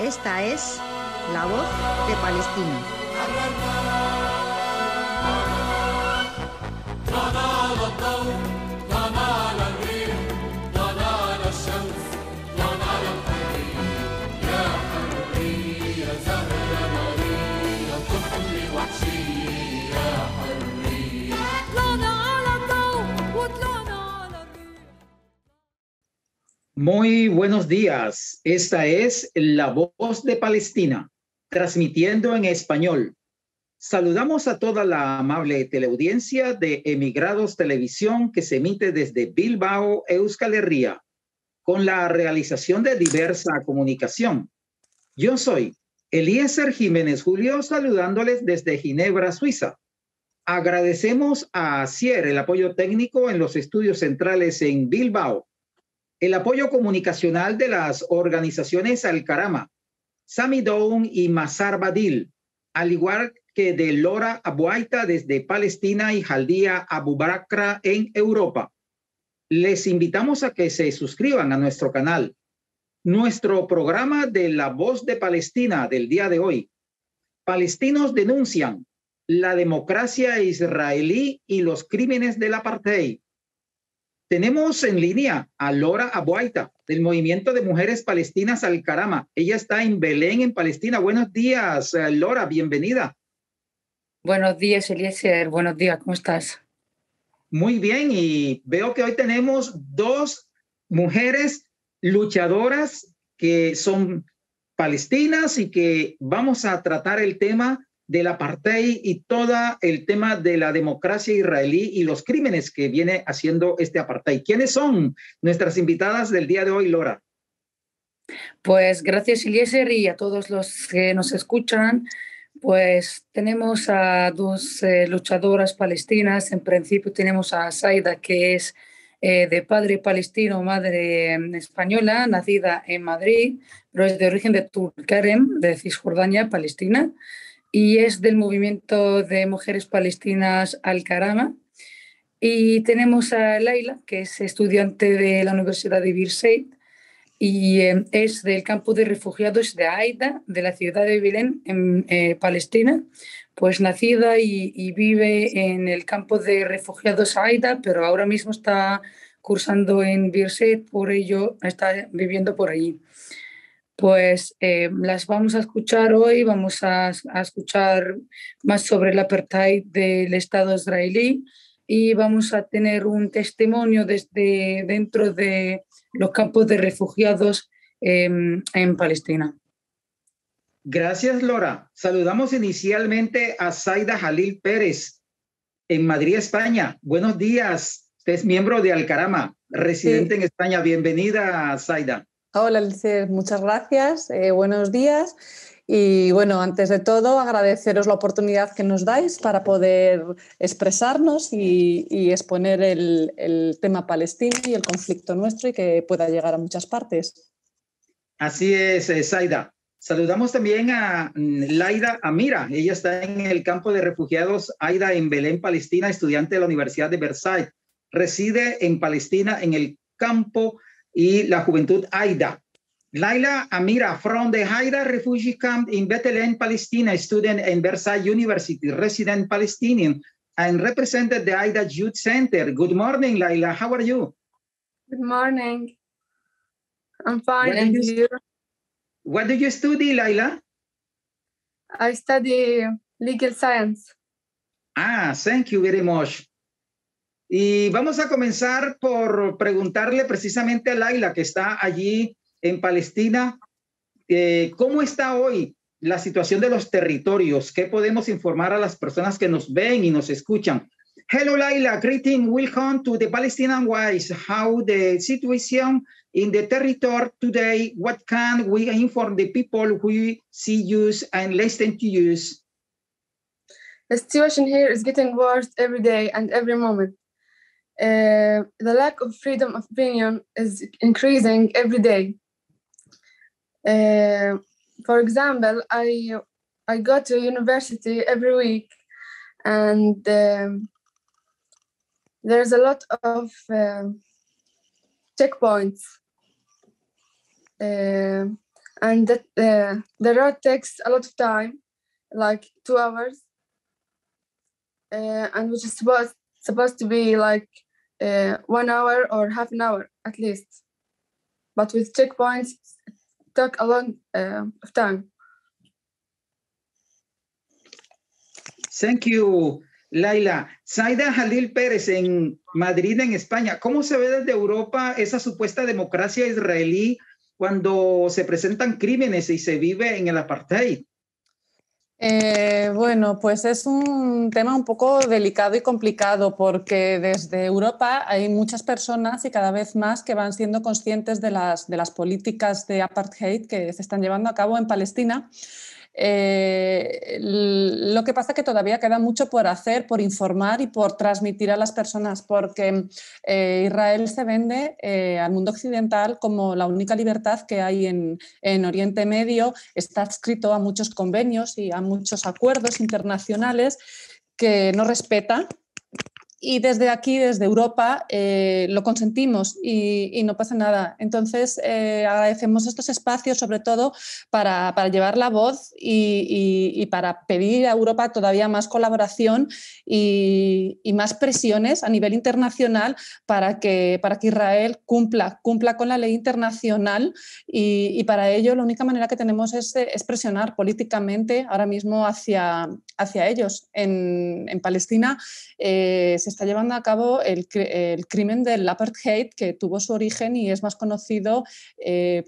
Esta es La Voz de Palestina. Muy buenos días. Esta es La Voz de Palestina, transmitiendo en español. Saludamos a toda la amable teleaudiencia de Emigrados Televisión que se emite desde Bilbao, Euskal Herria, con la realización de diversa comunicación. Yo soy Eliezer Jiménez Julio, saludándoles desde Ginebra, Suiza. Agradecemos a Asier el apoyo técnico en los estudios centrales en Bilbao, el apoyo comunicacional de las organizaciones Al-Karama, Sami Doun y Masar Badil, al igual que de Lora Abuaita desde Palestina y Jaldía Abu Bakra en Europa. Les invitamos a que se suscriban a nuestro canal. Nuestro programa de La Voz de Palestina del día de hoy. Palestinos denuncian la democracia israelí y los crímenes del apartheid. Tenemos en línea a Lora Abuaita, del Movimiento de Mujeres Palestinas Al-Karama. Ella está en Belén, en Palestina. Buenos días, Lora, bienvenida. Buenos días, Eliezer. Buenos días, ¿cómo estás? Muy bien, y veo que hoy tenemos dos mujeres luchadoras que son palestinas y que vamos a tratar el tema del apartheid y todo el tema de la democracia israelí y los crímenes que viene haciendo este apartheid. ¿Quiénes son nuestras invitadas del día de hoy, Lora? Pues gracias, Eliezer, y a todos los que nos escuchan. Pues tenemos a dos luchadoras palestinas. En principio tenemos a Saida, que es de padre palestino, madre española, nacida en Madrid, pero es de origen de Tulkarem, de Cisjordania, Palestina, y es del movimiento de mujeres palestinas Al-Karama. Y tenemos a Laila, que es estudiante de la Universidad de Birzeit y es del campo de refugiados de Aida, de la ciudad de Belén, en Palestina, pues nacida y vive en el campo de refugiados Aida, pero ahora mismo está cursando en Birzeit, por ello está viviendo por allí. Pues las vamos a escuchar hoy, vamos a escuchar más sobre el apartheid del Estado israelí y vamos a tener un testimonio desde dentro de los campos de refugiados en Palestina. Gracias, Lora. Saludamos inicialmente a Saida Jalil Pérez en Madrid, España. Buenos días. Usted es miembro de Al-Karama, residente en España. Bienvenida, Saida. Hola, Eliezer, muchas gracias. Buenos días. Y bueno, antes de todo, agradeceros la oportunidad que nos dais para poder expresarnos y exponer el tema palestino y el conflicto nuestro y que pueda llegar a muchas partes. Así es, Saida. Saludamos también a Laida Amira. Ella está en el campo de refugiados Aida en Belén, Palestina, estudiante de la Universidad de Birzeit. Reside en Palestina en el campo y la juventud Aida. Laila Amira, from the Haida refugee camp in Bethlehem, Palestine, student in Versailles University, resident Palestinian, and represented the Aida Youth Center. Good morning, Laila. How are you? Good morning. I'm fine, and you? What do you study, Laila? I study legal science. Thank you very much. Y vamos a comenzar por preguntarle precisamente a Laila, que está allí en Palestina, ¿cómo está hoy la situación de los territorios? ¿Qué podemos informar a las personas que nos ven y nos escuchan? Hello, Laila. Greeting. Welcome to the Palestinian Wise. How the situation in the territory today? What can we inform the people who see you and listen to you? The situation here is getting worse every day and every moment. The lack of freedom of opinion is increasing every day. For example, I go to university every week, and there's a lot of checkpoints. and that the road takes a lot of time, like 2 hours, and which is supposed to be like 1 hour or half an hour at least, but with checkpoints it took a long of time. Thank you, Laila. Zaida Jalil Pérez, en Madrid, en España. ¿Cómo se ve desde Europa esa supuesta democracia israelí cuando se presentan crímenes y se vive en el apartheid? Bueno, pues es un tema un poco delicado y complicado porque desde Europa hay muchas personas y cada vez más que van siendo conscientes de las políticas de apartheid que se están llevando a cabo en Palestina. Lo que pasa es que todavía queda mucho por hacer, por informar y por transmitir a las personas, porque Israel se vende al mundo occidental como la única libertad que hay en Oriente Medio. Está adscrito a muchos convenios y a muchos acuerdos internacionales que no respeta. Y desde aquí, desde Europa, lo consentimos y no pasa nada. Entonces, agradecemos estos espacios, sobre todo para llevar la voz y para pedir a Europa todavía más colaboración y más presiones a nivel internacional para que Israel cumpla con la ley internacional y para ello la única manera que tenemos es presionar políticamente ahora mismo hacia ellos. En Palestina se está llevando a cabo el crimen del apartheid, que tuvo su origen y es más conocido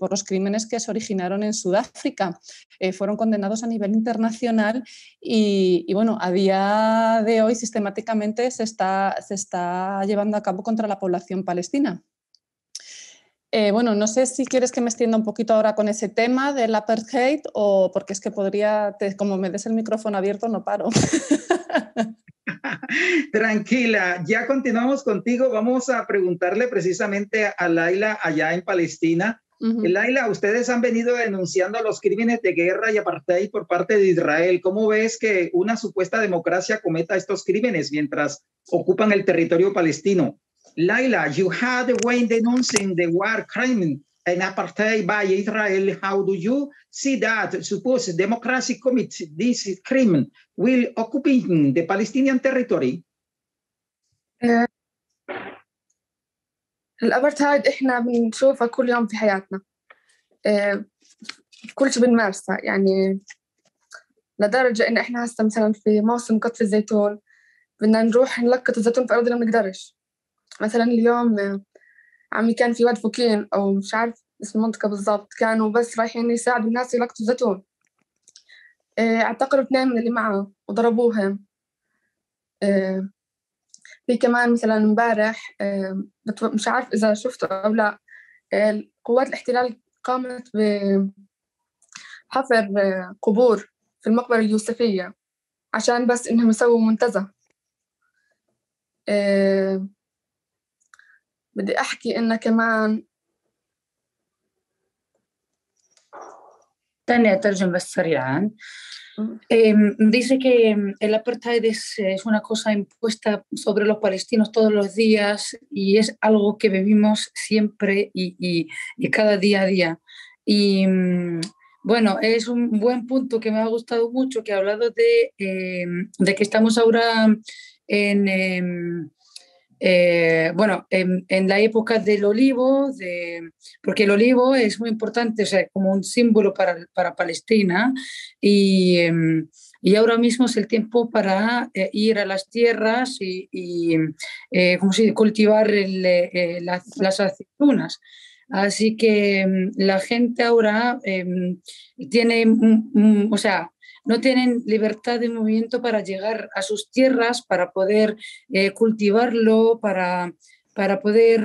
por los crímenes que se originaron en Sudáfrica. Fueron condenados a nivel internacional y bueno, a día de hoy sistemáticamente se está llevando a cabo contra la población palestina. Bueno, no sé si quieres que me extienda un poquito ahora con ese tema del apartheid o porque es que podría, como me des el micrófono abierto, no paro. Tranquila, ya continuamos contigo. Vamos a preguntarle precisamente a Laila allá en Palestina. Laila, ustedes han venido denunciando los crímenes de guerra y apartheid por parte de Israel. ¿Cómo ves que una supuesta democracia cometa estos crímenes mientras ocupan el territorio palestino? Laila, you had been denouncing the war crime and apartheid by Israel. How do you see that suppose democracy commit this crime while occupying the Palestinian territory? الأبرتايد إحنا بنشوفها كل يوم في حياتنا، كل شيء بنمارسه، يعني لدرجة إن إحنا هسه مثلا في موسم قطف الزيتون بدنا نروح نلقط الزيتون في أرضنا ما بنقدرش. مثلا اليوم عمي كان في واد فوكين أو مش عارف اسم المنطقة بالضبط، كانوا بس رايحين يساعدوا الناس يلقطوا الزيتون، اعتقلوا 2 من اللي معه وضربوهم. في كمان مثلا امبارح مش عارف إذا شفته أو لا، قوات الاحتلال قامت بحفر قبور في المقبرة اليوسفية عشان بس إنهم يسووا منتزه. بدي أحكي إنه كمان تاني أترجم بس سريعا. Dice que el apartheid es una cosa impuesta sobre los palestinos todos los días y es algo que vivimos siempre y cada día a día. Y bueno, es un buen punto que me ha gustado mucho, que ha hablado de que estamos ahora en la época del olivo, porque el olivo es muy importante, o sea, como un símbolo para Palestina y ahora mismo es el tiempo para ir a las tierras y cultivar las aceitunas. Así que la gente ahora tiene, o sea, no tienen libertad de movimiento para llegar a sus tierras, para poder cultivarlo, para poder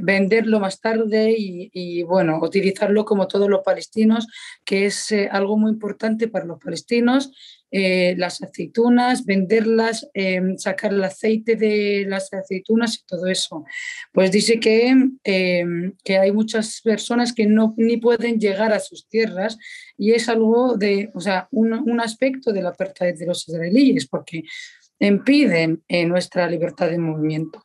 venderlo más tarde y bueno, utilizarlo como todos los palestinos, que es algo muy importante para los palestinos, las aceitunas, venderlas, sacar el aceite de las aceitunas y todo eso. Pues dice que hay muchas personas que ni pueden llegar a sus tierras y es algo o sea, un aspecto del apartheid de los israelíes porque impiden nuestra libertad de movimiento.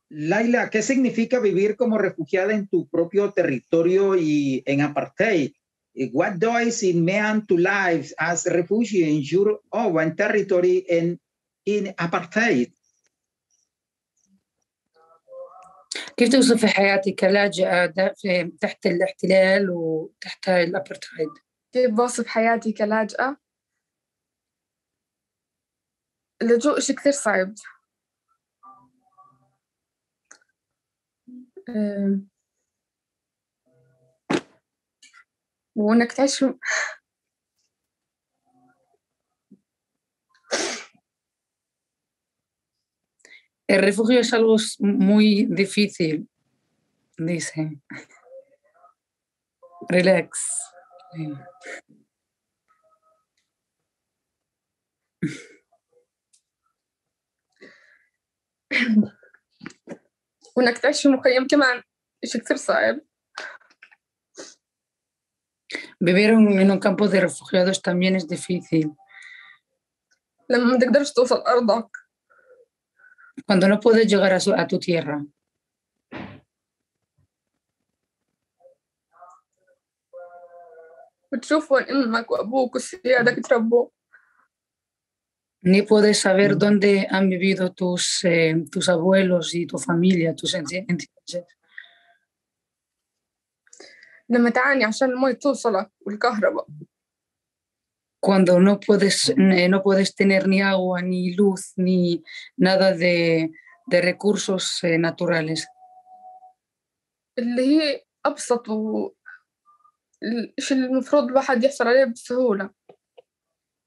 Laila, ¿qué significa vivir como refugiada en tu propio territorio y en apartheid? What does it mean to live as a refugee in your own territory and in apartheid? كيف توصف حياتك كلاجئة تحت الاحتلال وتحت الأبرتايد؟ كيف بوصف حياتي كلاجئة؟ اللجوء إشي كثير صعب. وإنك تعيش El refugio es algo muy difícil, dice. Relax. وإنك تعيش في مخيم كمان إشي كثير صعب. Vivir en un campo de refugiados también es difícil. لما ما تقدرش توصل أرضك. Cuando no puedes llegar a tu tierra. وتشوف وين أمك وأبوك وسيادك تربوا. Ni puedes saber dónde han vivido tus abuelos y tu familia, tus ancestros. لما تعاني عشان المي توصلك والكهرباء. Cuando no puedes tener ni agua, ni luz, ni nada de recursos naturales. اللي هي أبسط الشيء اللي المفروض الواحد يحصل عليه بسهولة.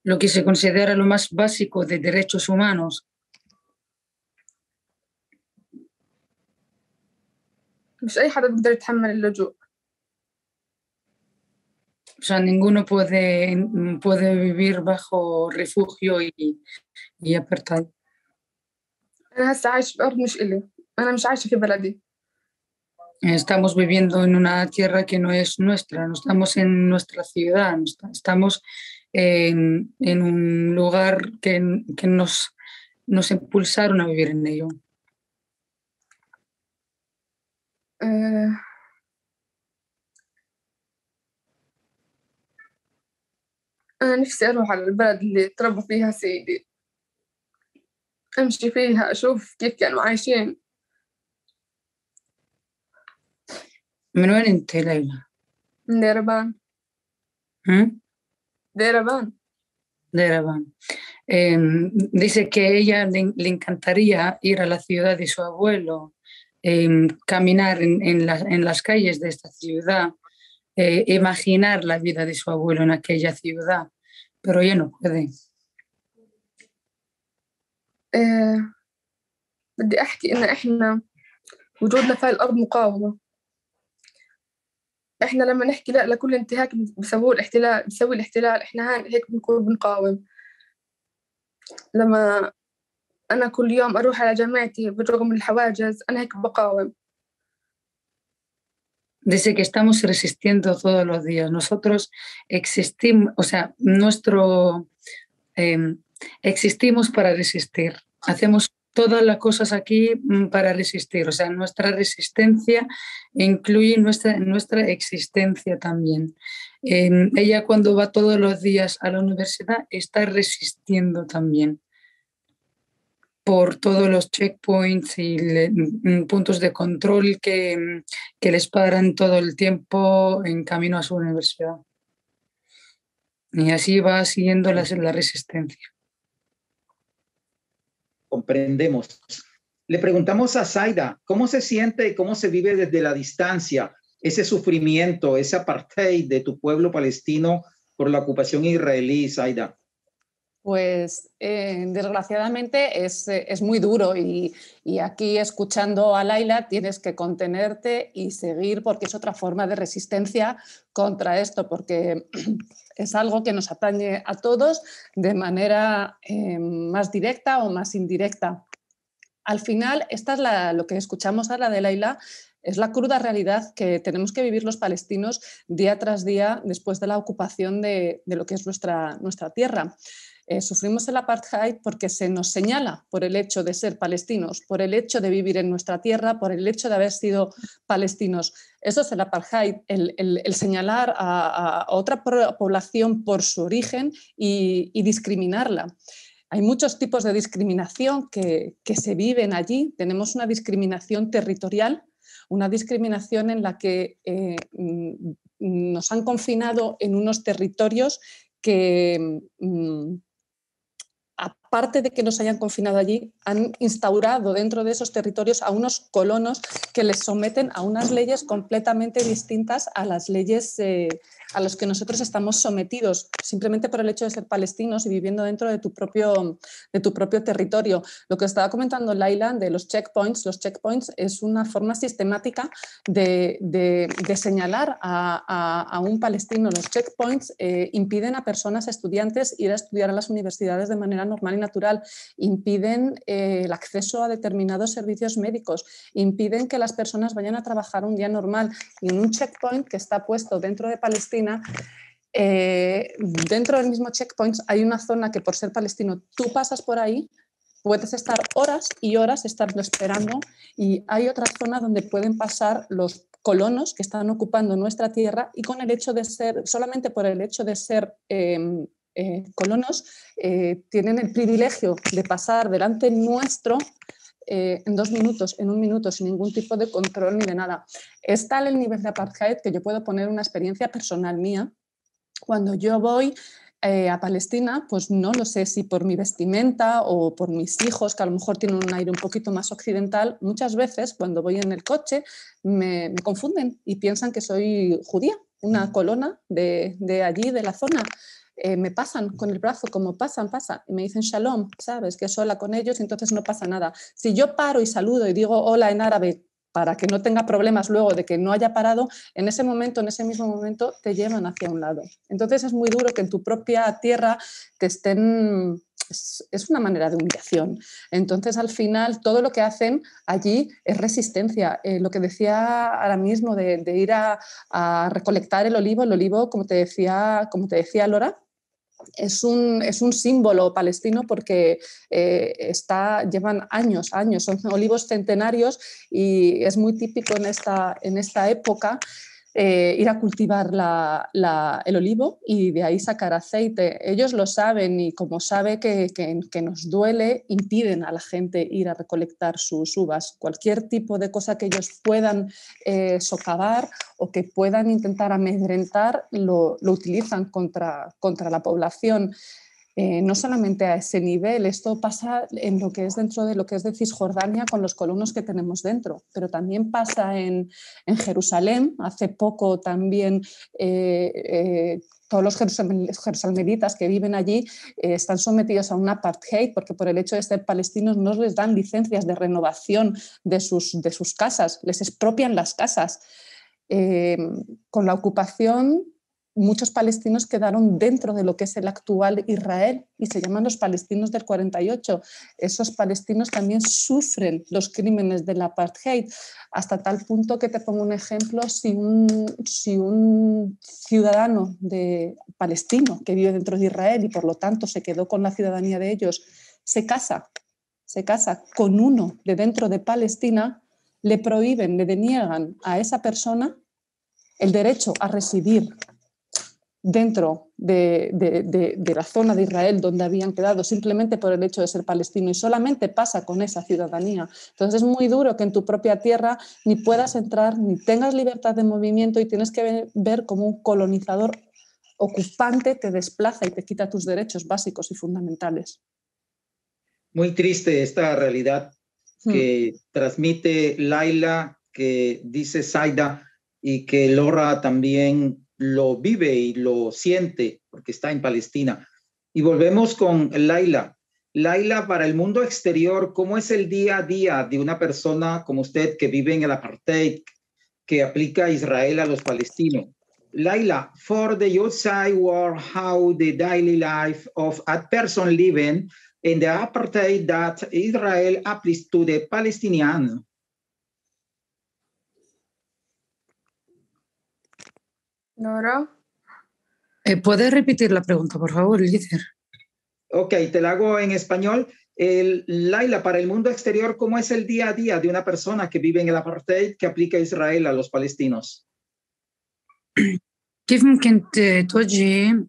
Lo que se considera lo más básico de derechos humanos. مش أي حدا بيقدر يتحمل اللجوء. O sea, ninguno puede vivir bajo refugio y apartheid. أنا هسه عايش بأرض مش إلي، أنا مش عايشة في بلدي. Estamos viviendo en una tierra que no es nuestra, no estamos en nuestra ciudad, estamos en un lugar que nos impulsaron a vivir en ello. أنا نفسي أروح على البلد اللي تربى فيها سيدي، أمشي فيها أشوف كيف كانوا عايشين. من وين أنت ليلى؟ من ديربان. ديربان. Yerevan. Dice que ella le encantaría ir a la ciudad de su abuelo, caminar en las calles de esta ciudad, imaginar la vida de su abuelo en aquella ciudad, pero ella no puede. بدي أحكي إن إحنا وجودنا في الأرض مقاومة. إحنا لما نحكي لا لكل انتهاك بيسوي الاحتلال إحنا هيك بنكون بنقاوم. لما أنا كل يوم أروح على جامعتي بالرغم من الحواجز أنا هيك بقاوم. Dice que estamos resistiendo todos los días. Nosotros existimos, o sea, existimos para resistir. Hacemos todas las cosas aquí para resistir. O sea, nuestra resistencia incluye nuestra existencia también. Ella cuando va todos los días a la universidad está resistiendo también por todos los checkpoints y puntos de control que les paran todo el tiempo en camino a su universidad. Y así va siguiendo la resistencia. Comprendemos. Le preguntamos a Zaida, ¿cómo se siente y cómo se vive desde la distancia ese sufrimiento, ese apartheid de tu pueblo palestino por la ocupación israelí, Zaida? Pues desgraciadamente es muy duro y aquí escuchando a Laila tienes que contenerte y seguir porque es otra forma de resistencia contra esto, porque es algo que nos atañe a todos de manera más directa o más indirecta. Al final, esta es lo que escuchamos ahora de Laila, es la cruda realidad que tenemos que vivir los palestinos día tras día después de la ocupación de lo que es nuestra tierra. Sufrimos el apartheid porque se nos señala por el hecho de ser palestinos, por el hecho de vivir en nuestra tierra, por el hecho de haber sido palestinos. Eso es el apartheid, el señalar a otra población por su origen y discriminarla. Hay muchos tipos de discriminación que se viven allí. Tenemos una discriminación territorial, una discriminación en la que nos han confinado en unos territorios que, aparte de que nos hayan confinado allí, han instaurado dentro de esos territorios a unos colonos que les someten a unas leyes completamente distintas a las leyes a las que nosotros estamos sometidos, simplemente por el hecho de ser palestinos y viviendo dentro de tu propio territorio. Lo que estaba comentando Laila de los checkpoints es una forma sistemática de señalar a un palestino. Los checkpoints impiden a personas, estudiantes, ir a estudiar a las universidades de manera normal y natural, impiden el acceso a determinados servicios médicos, impiden que las personas vayan a trabajar un día normal. Y en un checkpoint que está puesto dentro de Palestina, dentro del mismo checkpoint hay una zona que, por ser palestino, tú pasas por ahí, puedes estar horas y horas estando esperando, y hay otra zona donde pueden pasar los colonos que están ocupando nuestra tierra y con el hecho de ser, solamente por el hecho de ser colonos, tienen el privilegio de pasar delante nuestro en 2 minutos, en 1 minuto, sin ningún tipo de control ni de nada. Es tal el nivel de apartheid que yo puedo poner una experiencia personal mía. Cuando yo voy a Palestina, pues no lo sé si por mi vestimenta o por mis hijos, que a lo mejor tienen un aire un poquito más occidental, muchas veces cuando voy en el coche me confunden y piensan que soy judía, una colona de allí, de la zona. Me pasan con el brazo como pasa, y me dicen shalom, sabes, que sola con ellos, y entonces no pasa nada. Si yo paro y saludo y digo hola en árabe para que no tenga problemas luego de que no haya parado, en ese momento, en ese mismo momento, te llevan hacia un lado. Entonces es muy duro que en tu propia tierra te estén... Es una manera de humillación. Entonces, al final, todo lo que hacen allí es resistencia. Lo que decía ahora mismo de ir a recolectar el olivo, como te decía Lora, es un símbolo palestino porque llevan años, son olivos centenarios, y es muy típico en esta época ir a cultivar el olivo y de ahí sacar aceite. Ellos lo saben, y como sabe que nos duele, impiden a la gente ir a recolectar sus uvas. Cualquier tipo de cosa que ellos puedan socavar o que puedan intentar amedrentar, lo utilizan contra la población. No solamente a ese nivel, esto pasa en lo que es dentro de lo que es de Cisjordania con los colonos que tenemos dentro, pero también pasa en Jerusalén. Hace poco también todos los jerusalenitas que viven allí están sometidos a un apartheid porque por el hecho de ser palestinos no les dan licencias de renovación de sus casas, les expropian las casas. Con la ocupación, muchos palestinos quedaron dentro de lo que es el actual Israel y se llaman los palestinos del 48. Esos palestinos también sufren los crímenes del apartheid, hasta tal punto que te pongo un ejemplo: si un ciudadano palestino que vive dentro de Israel y por lo tanto se quedó con la ciudadanía de ellos, se casa con uno de dentro de Palestina, le prohíben, le deniegan a esa persona el derecho a residir dentro de la zona de Israel donde habían quedado, simplemente por el hecho de ser palestino, y solamente pasa con esa ciudadanía. Entonces es muy duro que en tu propia tierra ni puedas entrar, ni tengas libertad de movimiento, y tienes que ver como un colonizador ocupante te desplaza y te quita tus derechos básicos y fundamentales. Muy triste esta realidad que transmite Laila, que dice Zaida, y que Lora también lo vive y lo siente porque está en Palestina. Y volvemos con Laila. Laila, para el mundo exterior, ¿cómo es el día a día de una persona como usted que vive en el apartheid que aplica a Israel a los palestinos? Laila, for the outside world, how the daily life of a person living in the apartheid that Israel applies to the Palestinians? Nora. ¿Puedes repetir la pregunta, por favor, Eliezer? Ok, te la hago en español. Laila, para el mundo exterior, ¿cómo es el día a día de una persona que vive en el apartheid que aplica Israel a los palestinos? كيف ممكن توجهي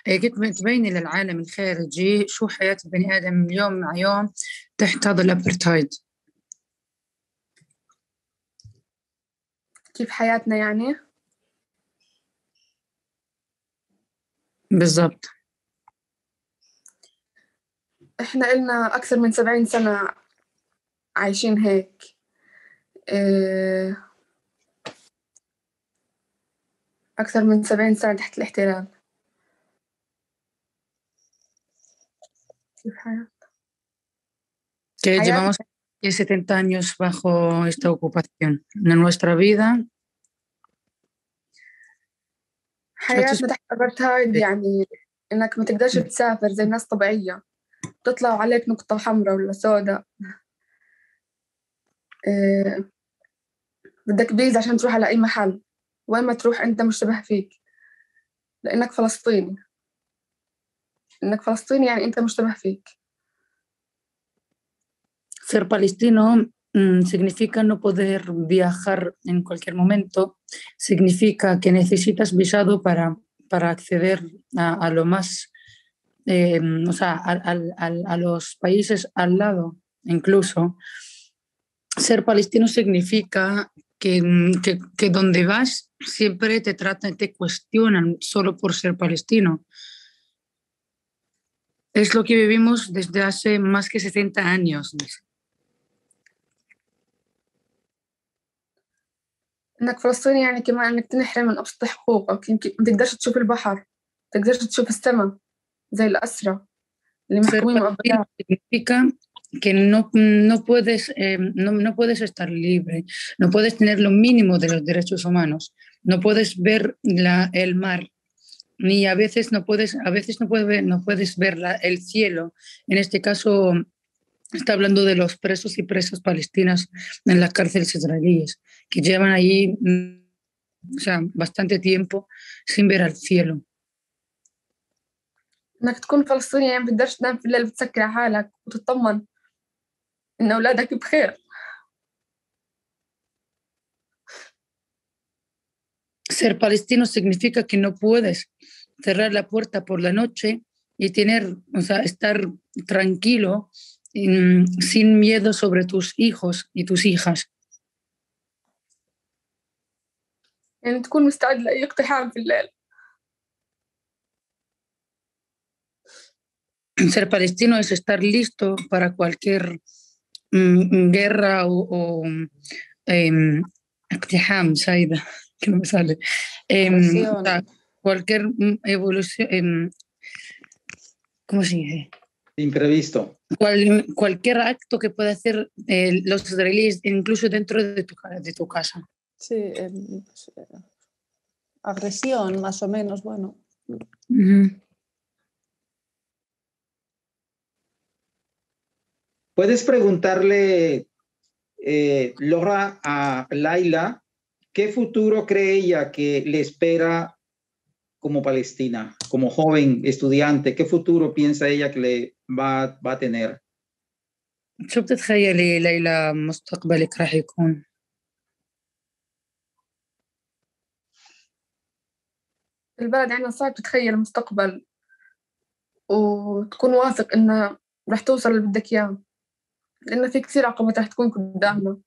كيف تبيني للعالم الخارجي شو حياة البني آدم يوم مع يوم تحت هذا الأبرتايد؟ كيف حياتنا يعني؟ بالضبط. إحنا إلنا أكثر من 70 سنة عايشين هيك. أكثر من 70 سنة تحت الاحتلال. كيف حياتنا؟ Que llevamos 70 años bajo esta ocupación. En nuestra vida حياتنا تحت الأبرتايد يعني إنك ما تقدرش تسافر زي الناس طبيعية، تطلع عليك نقطة حمراء ولا سوداء. بدك فيزا عشان تروح على أي محل، وين ما تروح أنت مشتبه فيك لأنك فلسطيني. إنك فلسطيني يعني أنت مشتبه فيك. Ser palestino significa no poder viajar en cualquier momento, significa que necesitas visado para acceder a lo más, o sea, a los países al lado incluso. Ser palestino significa que donde vas siempre te tratan, te cuestionan solo por ser palestino. Es lo que vivimos desde hace más que 70 años. إنك فلسطيني يعني كمان إنك تنحرم من أبسط حقوقك، يمكن ما تقدرش تشوف البحر، ما تقدرش تشوف السماء زي الأسرى اللي محكومين بأغلاق. Significa que no puedes estar libre, no puedes tener lo mínimo de los derechos humanos, no puedes ver el mar, ni a veces no puedes ver el cielo. En este caso está hablando de los presos y presas palestinas en las cárceles israelíes, que llevan allí bastante tiempo sin ver al cielo. إنك تكون فلسطيني يعني ما تقدرش تنام في الليل بتسكر على حالك وتطمن إن أولادك بخير. Ser palestino significa que no puedes cerrar la puerta por la noche y estar tranquilo sin miedo sobre tus hijos y tus hijas. يعني تكون مستعد لأي اقتحام في الليل. Ser palestino es estar listo para cualquier guerra o اقتحام سايدة que no me sale. Cualquier evolución, ¿cómo se dice? Imprevisto. Cualquier acto que pueda hacer los israelíes, incluso dentro de tu casa. Sí, agresión, más o menos, bueno. Puedes preguntarle, Laura, a Laila, ¿qué futuro cree ella que le espera como palestina, como joven estudiante? ¿Qué futuro piensa ella que le va a tener? شو بتتخيلي ليلى مستقبلك راح يكون؟ البلد عنا صعب تتخيل المستقبل وتكون واثق إنه راح توصل اللي بدك إياه، لأنه في كثير عقبات راح تكون قدامنا.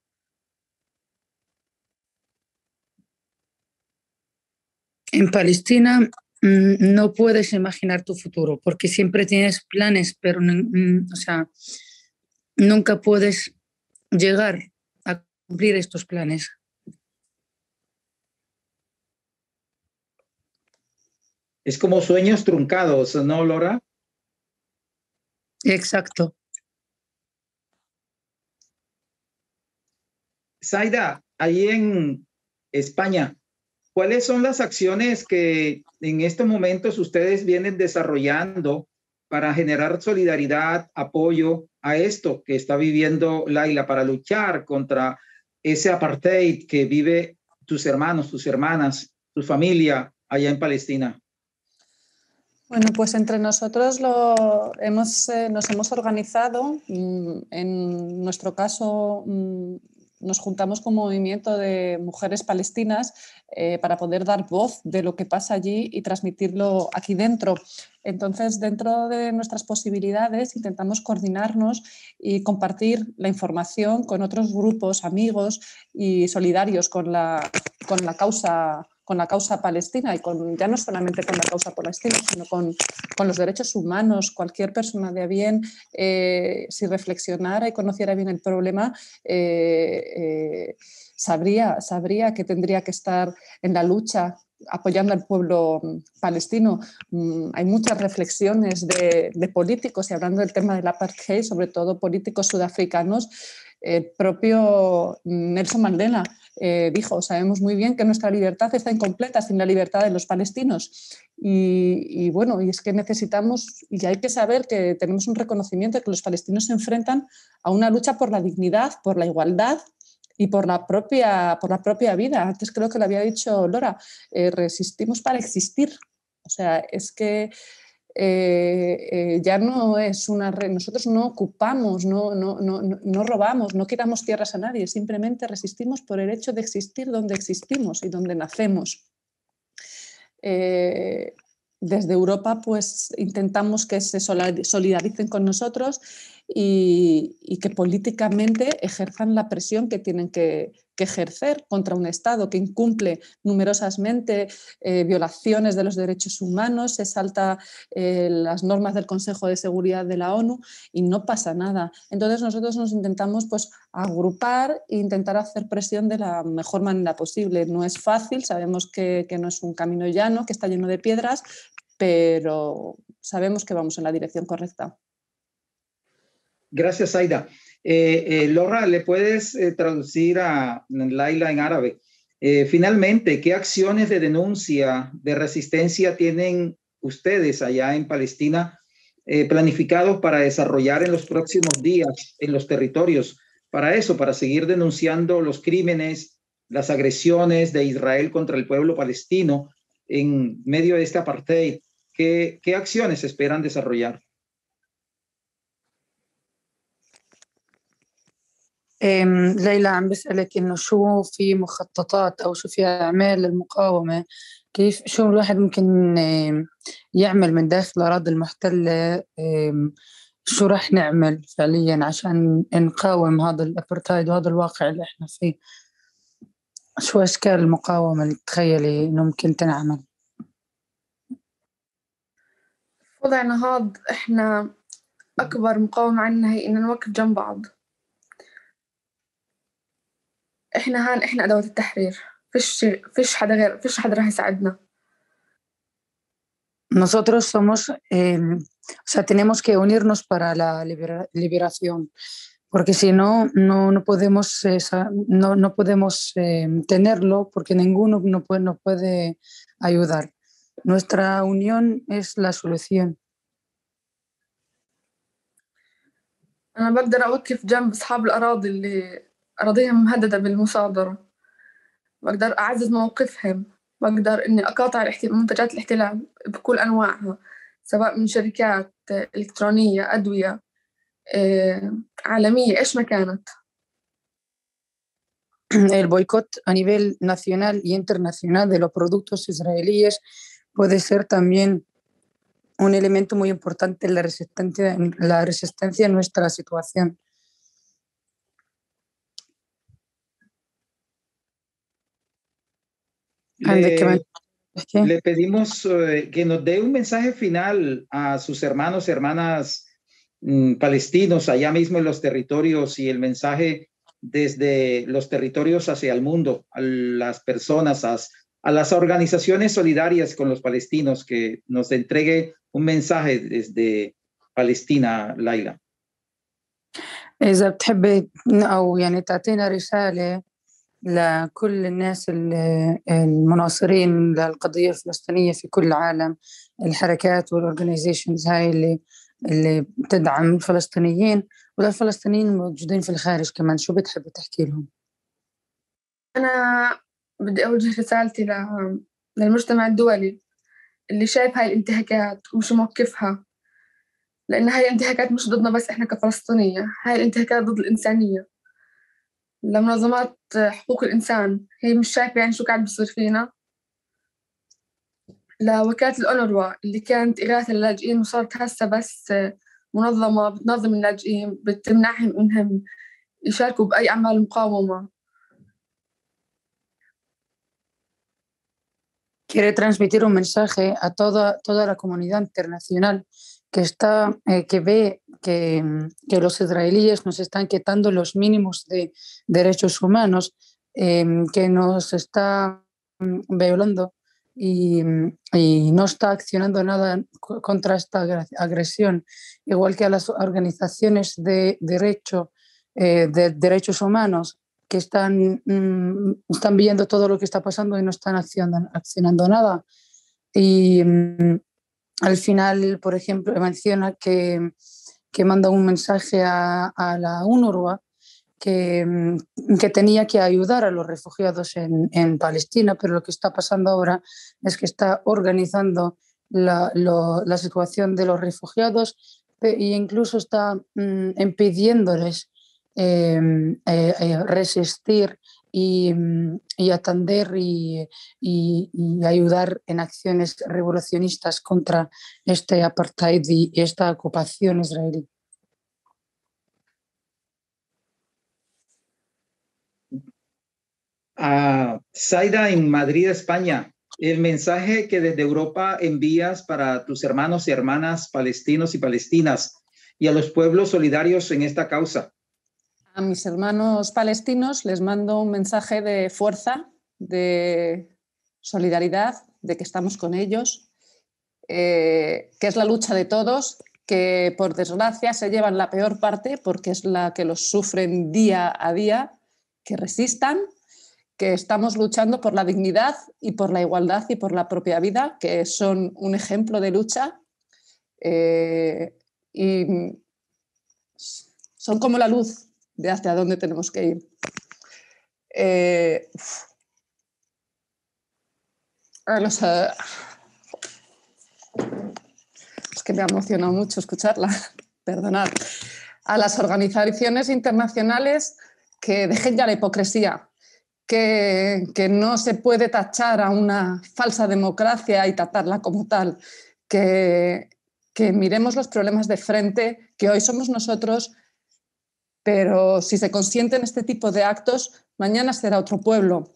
En Palestina no puedes imaginar tu futuro porque siempre tienes planes, pero nunca puedes llegar a cumplir estos planes. Es como sueños truncados, ¿no, Laura? Exacto. Zaida, ahí en España, ¿cuáles son las acciones que en estos momentos ustedes vienen desarrollando para generar solidaridad, apoyo a esto que está viviendo Laila, para luchar contra ese apartheid que vive tus hermanos, tus hermanas, tu familia allá en Palestina? Bueno, pues entre nosotros nos hemos organizado. En nuestro caso, nos juntamos como movimiento de mujeres palestinas para poder dar voz de lo que pasa allí y transmitirlo aquí dentro. Entonces, dentro de nuestras posibilidades, intentamos coordinarnos y compartir la información con otros grupos, amigos y solidarios con la causa palestina, y ya no solamente con la causa palestina, sino con los derechos humanos. Cualquier persona de a bien, si reflexionara y conociera bien el problema, sabría que tendría que estar en la lucha apoyando al pueblo palestino. Hay muchas reflexiones de políticos, y hablando del tema del apartheid, sobre todo políticos sudafricanos. El propio Nelson Mandela dijo: sabemos muy bien que nuestra libertad está incompleta sin la libertad de los palestinos. Y bueno, y es que necesitamos, y hay que saber que tenemos un reconocimiento de que los palestinos se enfrentan a una lucha por la dignidad, por la igualdad y por la propia vida. Antes creo que lo había dicho Laura, resistimos para existir. O sea, es que ya no es una red. Nosotros no ocupamos, no robamos, no quitamos tierras a nadie, simplemente resistimos por el hecho de existir donde existimos y donde nacemos. Desde Europa, pues intentamos que se solidaricen con nosotros y que políticamente ejerzan la presión que tienen que ejercer contra un Estado que incumple numerosamente violaciones de los derechos humanos, se salta las normas del Consejo de Seguridad de la ONU y no pasa nada. Entonces nosotros nos intentamos pues agrupar e intentar hacer presión de la mejor manera posible. No es fácil, sabemos que no es un camino llano, que está lleno de piedras, pero sabemos que vamos en la dirección correcta. Gracias, Aida. Laura, ¿le puedes traducir a Laila en árabe? Finalmente, ¿qué acciones de denuncia, de resistencia tienen ustedes allá en Palestina planificados para desarrollar en los próximos días en los territorios? Para eso, para seguir denunciando los crímenes, las agresiones de Israel contra el pueblo palestino en medio de este apartheid. ¿Qué acciones esperan desarrollar? ليلى عم بسألك إنه شو في مخططات أو شو في أعمال للمقاومة، كيف شو الواحد ممكن يعمل من داخل الأراضي المحتلة، شو رح نعمل فعليا عشان نقاوم هذا الأبرتايد وهذا الواقع اللي إحنا فيه. شو أشكال المقاومة اللي تخيلي إنه ممكن تنعمل؟ وضعنا هذا إحنا أكبر مقاومة عنا هي إننا نوقف جنب بعض. إحنا أدوات التحرير، فيش حدا راح يساعدنا. Nosotros somos, o sea, tenemos que unirnos para la liberación, porque si no, no podemos, no podemos tenerlo, porque ninguno no puede ayudar. Nuestra unión es la solución. أنا بقدر أوقف جنب أصحاب الأراضي اللي أراضيهم مهددة بالمصادرة، بقدر أعزز موقفهم، بقدر إني أقاطع منتجات الاحتلال بكل أنواعها، سواء من شركات إلكترونية، أدوية، عالمية، إيش ما كانت. El boicot a nivel nacional y internacional de los productos israelíes puede ser también un elemento muy importante en la resistencia en nuestra situación. Le pedimos que nos dé un mensaje final a sus hermanos y hermanas palestinos allá mismo en los territorios, y el mensaje desde los territorios hacia el mundo, a las personas, a las organizaciones solidarias con los palestinos, que nos entregue un mensaje desde Palestina, Laila. إذا بتحبي أو يعني تعطينا رسالة لكل الناس المناصرين للقضية الفلسطينية في كل العالم، الحركات والorganizations هاي اللي بتدعم الفلسطينيين وللفلسطينيين الموجودين في الخارج كمان، شو بتحبي تحكي لهم؟ أنا بدي أوجه رسالتي للمجتمع الدولي اللي شايف هاي الانتهاكات ومش موقفها، لأن هاي الانتهاكات مش ضدنا بس إحنا كفلسطينية، هاي الانتهاكات ضد الإنسانية. لمنظمات حقوق الإنسان هي مش شايفة يعني شو قاعد بصير فينا. لوكالة الأونروا اللي كانت إغاثة للاجئين وصارت هسه بس منظمة بتنظم اللاجئين، بتمنعهم إنهم يشاركوا بأي أعمال مقاومة. Quiere transmitir un mensaje a toda la comunidad internacional que que ve que los israelíes nos están quitando los mínimos de derechos humanos, que nos está violando y no está accionando nada contra esta agresión, igual que a las organizaciones de derechos humanos que están viendo todo lo que está pasando y no están accionando nada. Y al final, por ejemplo, menciona que manda un mensaje a la UNRWA que tenía que ayudar a los refugiados en Palestina, pero lo que está pasando ahora es que está organizando la situación de los refugiados e incluso está impidiéndoles resistir y atender y ayudar en acciones revolucionistas contra este apartheid y esta ocupación israelí. Zaida, en Madrid, España, el mensaje que desde Europa envías para tus hermanos y hermanas palestinos y palestinas y a los pueblos solidarios en esta causa. A mis hermanos palestinos les mando un mensaje de fuerza, de solidaridad, de que estamos con ellos, que es la lucha de todos, que por desgracia se llevan la peor parte porque es la que los sufren día a día, que resistan, que estamos luchando por la dignidad y por la igualdad y por la propia vida, que son un ejemplo de lucha y son como la luz de hacia dónde tenemos que ir. Es que me ha emocionado mucho escucharla, perdonad. A las organizaciones internacionales que dejen ya la hipocresía, que no se puede tachar a una falsa democracia y tratarla como tal, que miremos los problemas de frente, que hoy somos nosotros, pero si se consienten este tipo de actos, mañana será otro pueblo,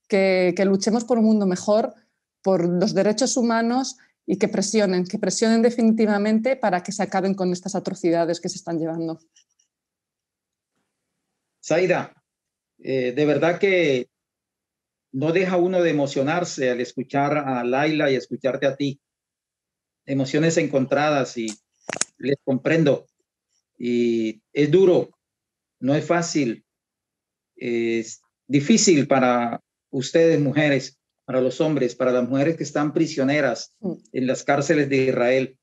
que luchemos por un mundo mejor, por los derechos humanos y que presionen definitivamente para que se acaben con estas atrocidades que se están llevando. Zaida, de verdad que no deja uno de emocionarse al escuchar a Laila y escucharte a ti. Emociones encontradas y les comprendo. Y es duro, no es fácil, es difícil para ustedes mujeres, para los hombres, para las mujeres que están prisioneras en las cárceles de Israel,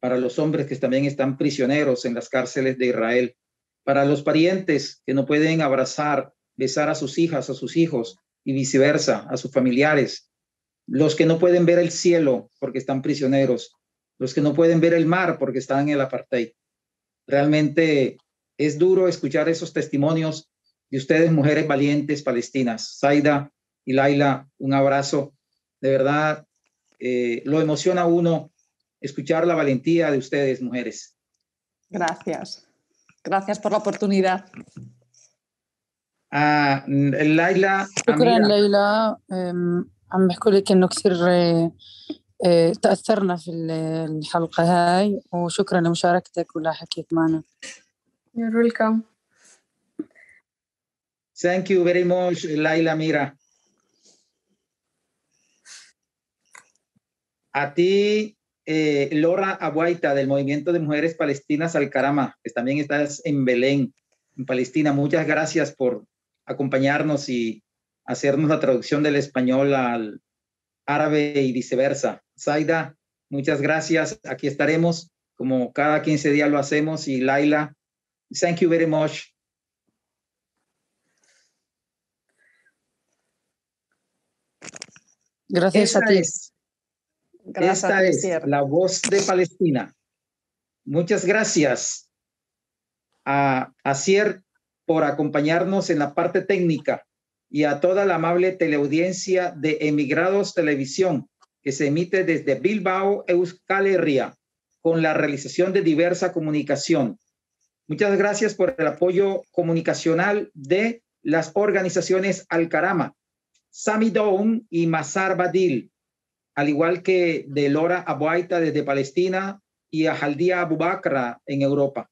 para los hombres que también están prisioneros en las cárceles de Israel, para los parientes que no pueden abrazar, besar a sus hijas, a sus hijos y viceversa, a sus familiares, los que no pueden ver el cielo porque están prisioneros, los que no pueden ver el mar porque están en el apartheid. Realmente es duro escuchar esos testimonios de ustedes, mujeres valientes palestinas. Zaida y Laila, un abrazo. De verdad, lo emociona a uno escuchar la valentía de ustedes, mujeres. Gracias. Gracias por la oportunidad. Laila, شكرا ليلى. عم بحكوا لك انه كثير تأثرنا في الحلقة هاي وشكرا لمشاركتك ولا حكيت معنا. You're welcome. Thank you very much, Laila Mira. A ti, Laura Abuaita, del Movimiento de Mujeres Palestinas Al-Karama, que también estás en Belén, en Palestina. Muchas gracias por acompañarnos y hacernos la traducción del español al árabe y viceversa. Zaida, muchas gracias. Aquí estaremos como cada 15 días lo hacemos. Y Laila, thank you very much. Gracias a ti. Gracias, Esta es Eliezer. La Voz de Palestina. Muchas gracias a Asier por acompañarnos en la parte técnica y a toda la amable teleaudiencia de Emigrados Televisión, que se emite desde Bilbao, Euskal Herria, con la realización de diversa comunicación. Muchas gracias por el apoyo comunicacional de las organizaciones Al-Karama, Sami Doun y Masar Badil, al igual que de Lora Abuaita desde Palestina y a Haldia Abubakra en Europa.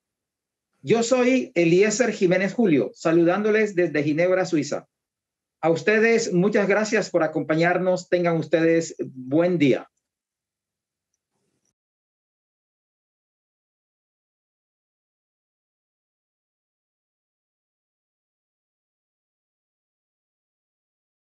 Yo soy Eliezer Jiménez Julio, saludándoles desde Ginebra, Suiza. A ustedes, muchas gracias por acompañarnos. Tengan ustedes buen día.